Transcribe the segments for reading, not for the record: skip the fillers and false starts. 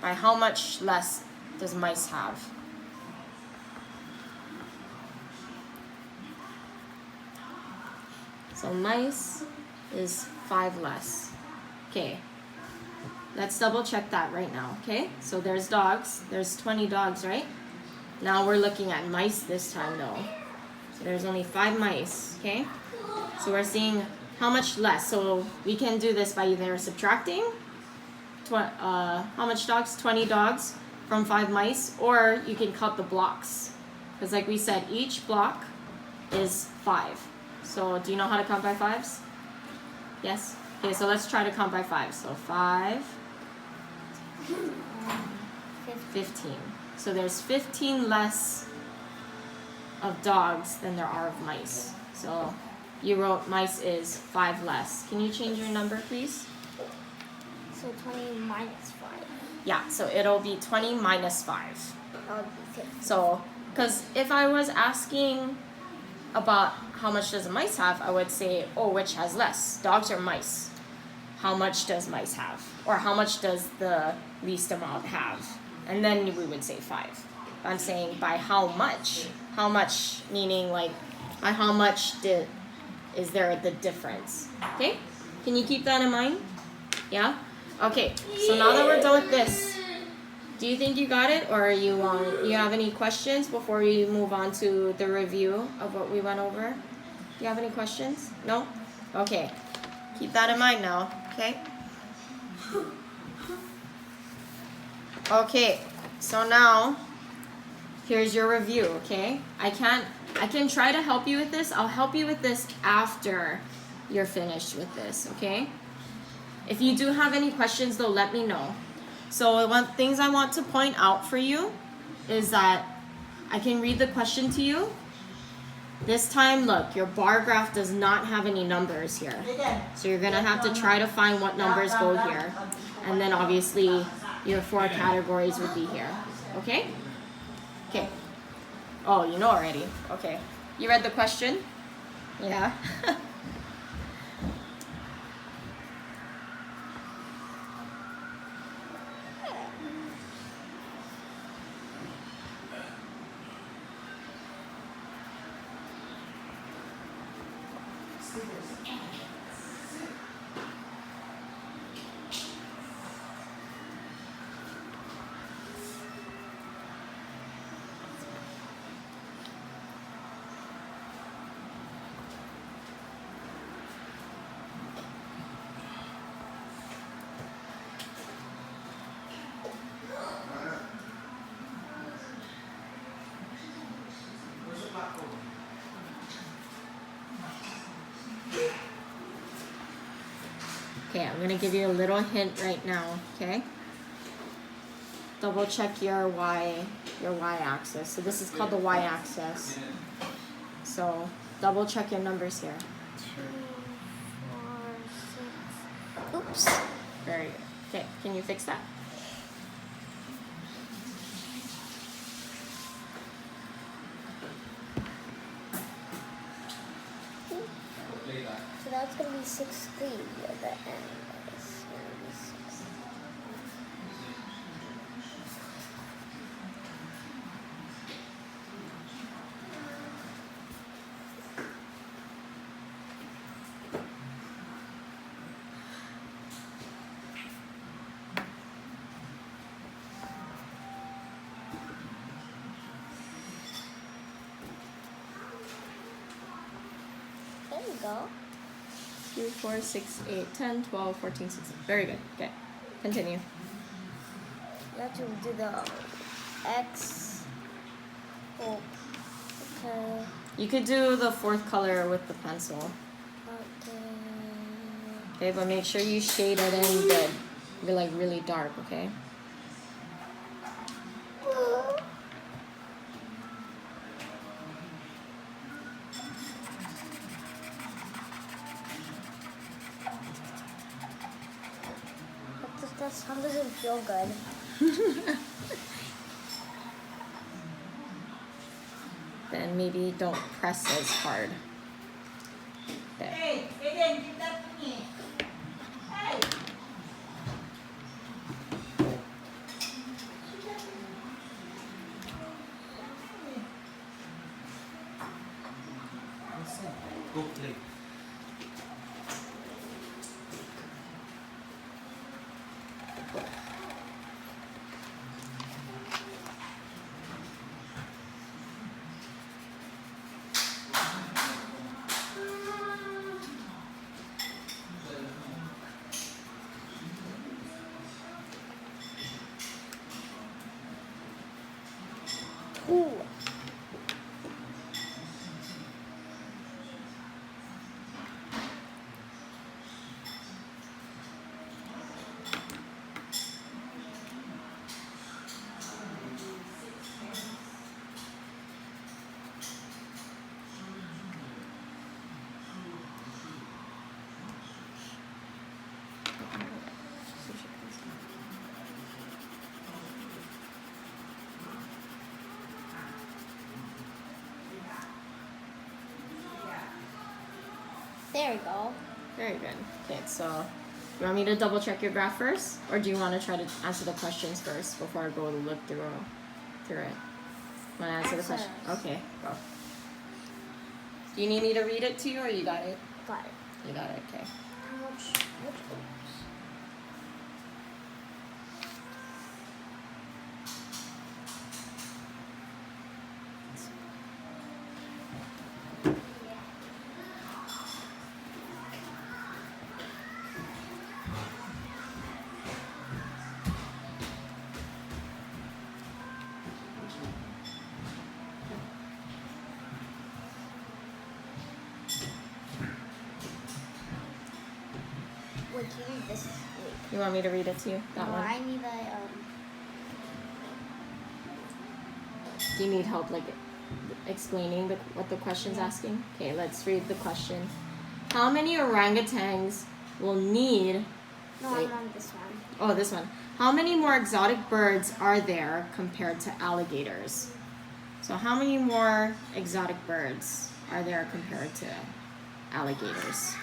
By how much less does mice have? So mice is 5 less. Okay. Let's double check that right now, okay? So there's dogs. There's 20 dogs, right? Now we're looking at mice this time though. So there's only 5 mice, okay? So we're seeing how much less. So we can do this by either subtracting how much dogs? 20 dogs from 5 mice, or you can cut the blocks. Because like we said, each block is 5. So do you know how to count by 5s? Yes? Okay, so let's try to count by 5. So 5, 15. So there's 15 less of dogs than there are of mice. So you wrote mice is 5 less. Can you change your number, please? So 20 minus 5. Yeah, so it'll be 20 minus 5. That would be 15. So, because if I was asking about how much does a mice have, I would say, oh, which has less, dogs or mice? How much does mice have? Or how much does the least amount have? And then we would say 5. I'm saying by how much? How much meaning like by how much is there the difference? Okay? Can you keep that in mind? Yeah? Okay, so now that we're done with this, do you think you got it, or you have any questions before we move on to the review of what we went over? Do you have any questions? No? Okay. Keep that in mind now, okay? Okay, so now here's your review, okay? I can try to help you with this. I'll help you with this after you're finished with this, okay? If you do have any questions though, let me know. So one things I want to point out for you is that I can read the question to you. This time, look, your bar graph does not have any numbers here. So you're gonna have to try to find what numbers go here. And then obviously your 4 categories would be here, okay? Okay. Oh, you know already, okay. You read the question? Yeah. Okay, I'm gonna give you a little hint right now, okay? Double check your y-axis. So this is called the y-axis. So double check your numbers here. 2, 4, 6. Oops. Very good. Okay, can you fix that? So that's going to be 16 at the end. That's going to be 16. There you go. 2, 4, 6, 8, 10, 12, 14, 16. Very good. Okay, continue. You have to do the X. Oh, okay. You could do the 4th color with the pencil. Okay. Okay, but make sure you shade it in good. Be like really dark, okay? That sound doesn't feel good. Then maybe don't press as hard. There. Hey, Aiden, give that to me. Hey. cook plate. Two. There we go. Very good. Okay, so you want me to double check your graph first, or do you want to try to answer the questions first before I go to look through it? Want to answer the question? Answer. Okay, go. Do you need me to read it to you, or you got it? Got it. You got it. Okay. How much? Which oops. Wait, can you read this? Wait. You want me to read it to you? That No, one. I need a Do you need help, like explaining what the question's asking? Okay, let's read the question. How many orangutans will need? No, Wait. I'm on this one. Oh, this one. How many more exotic birds are there compared to alligators? So how many more exotic birds are there compared to alligators?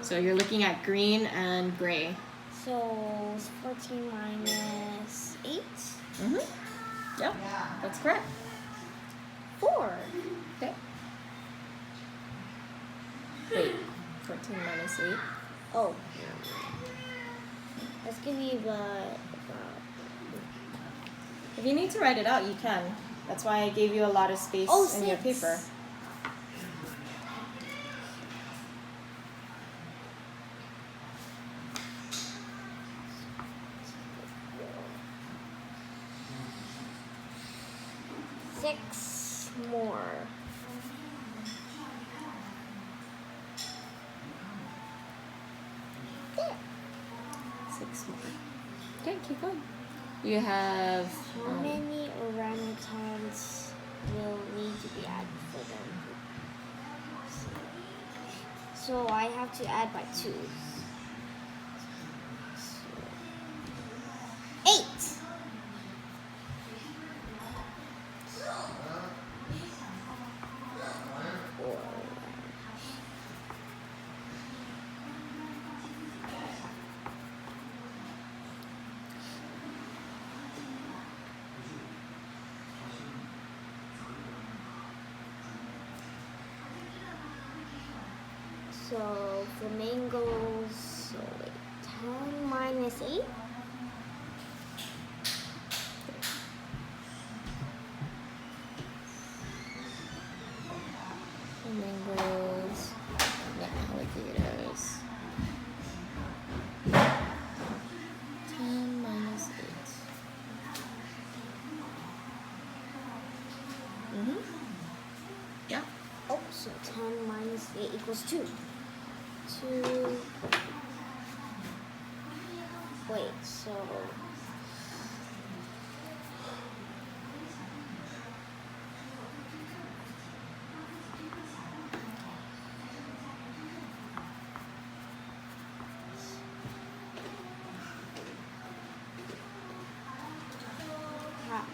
So you're looking at green and gray. So it's 14 minus 8? Mm-hmm. Yep, that's correct. 4. Okay. Wait, 14 minus 8. Oh. Let's give you the. If you need to write it out, you can. That's why I gave you a lot of space in your 6. paper. Six more. There. 6 more. Okay, keep going. You have. How many orangutans will need to be added for them? So I have to add by 2. 8. So flamingos, so wait, 10 minus 8? Flamingos, the alligators. 10 minus 8. Mm-hmm. Yeah. Oh, so 10 minus 8 equals 2. 2. Wait, so.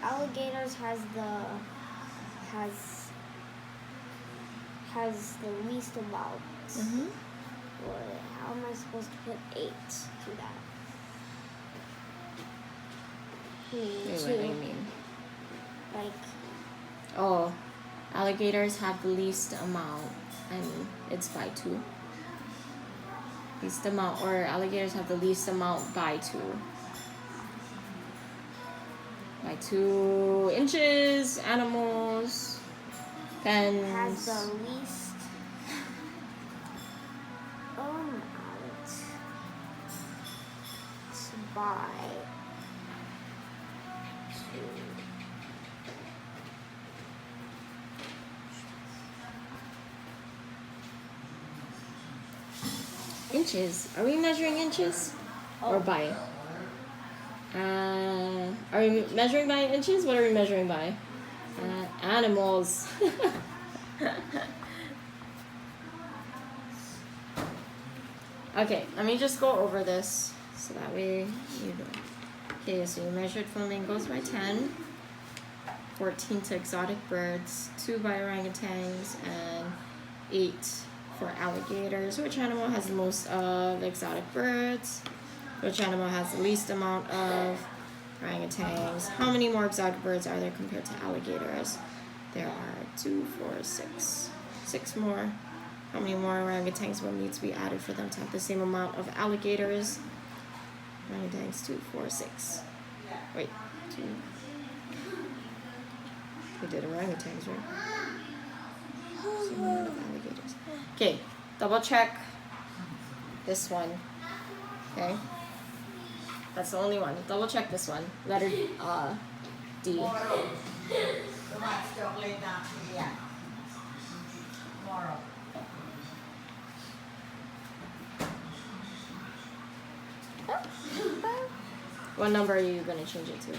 Alligators has the least amount. Mm-hmm. Or how am I supposed to put 8 to that? Wait, what do you mean? Like, Oh, alligators have the least amount. and it's by 2. Least amount, or alligators have the least amount by 2. By 2 inches, animals, pens. Has the least amount by 2 inches. Are we measuring inches or by? Are we measuring by inches? What are we measuring by? Animals. Okay, let me just go over this so that way you know. Okay, so you measured flamingos by 10, 14 to exotic birds, 2 by orangutans, and 8 for alligators. Which animal has the most of exotic birds? Which animal has the least amount of orangutans? How many more exotic birds are there compared to alligators? There are 2, 4, 6. 6 more. How many more orangutans will need to be added for them to have the same amount of alligators? Orangutans, 2, 4, 6. Wait, 2. We did orangutans, right? Same amount of alligators. Okay, double check this one. Okay, that's the only one. Double check this one. Letter D. Tomorrow. Tomorrow, chocolate na. Yeah. Tomorrow. What number are you gonna change it to?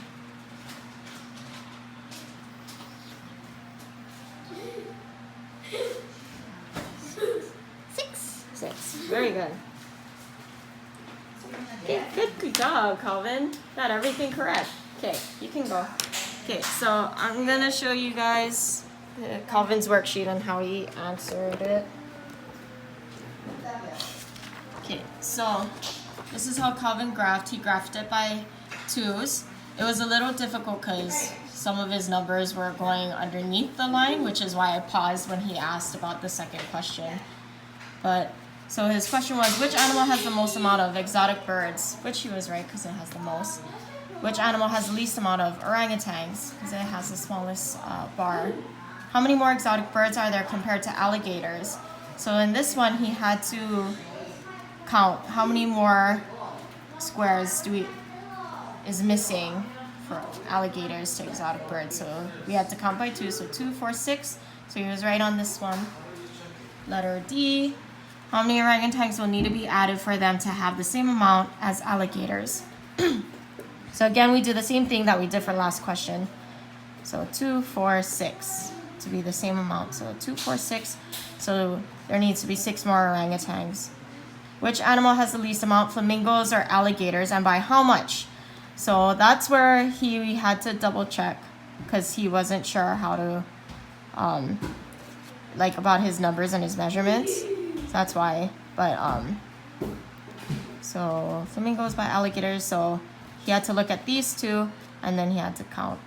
6. 6. Very good. Okay, good job, Calvin. Got everything correct. Okay, you can go. Okay, so I'm gonna show you guys Calvin's worksheet on how he answered it. Okay, so this is how Calvin graphed. He graphed it by 2s. It was a little difficult because some of his numbers were going underneath the line, which is why I paused when he asked about the second question. But so his question was, which animal has the most amount of exotic birds? Which he was right because it has the most. Which animal has the least amount of orangutans? Because it has the smallest bar. How many more exotic birds are there compared to alligators? So in this one, he had to count how many more squares is missing for alligators to exotic birds. So we had to count by 2. So 2, 4, 6. So he was right on this one. Letter D. How many orangutans will need to be added for them to have the same amount as alligators? So again, we do the same thing that we did for last question. So 2, 4, 6 to be the same amount. So 2, 4, 6. So there needs to be 6 more orangutans. Which animal has the least amount? Flamingos or alligators, and by how much? So that's where he had to double check because he wasn't sure how to, like about his numbers and his measurements. So that's why. But so flamingos by alligators. So he had to look at these 2, and then he had to count.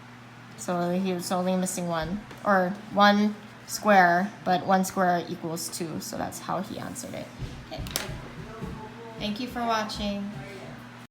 So he was only missing 1, or 1 square, but 1 square equals 2. So that's how he answered it. Okay. Thank you for watching.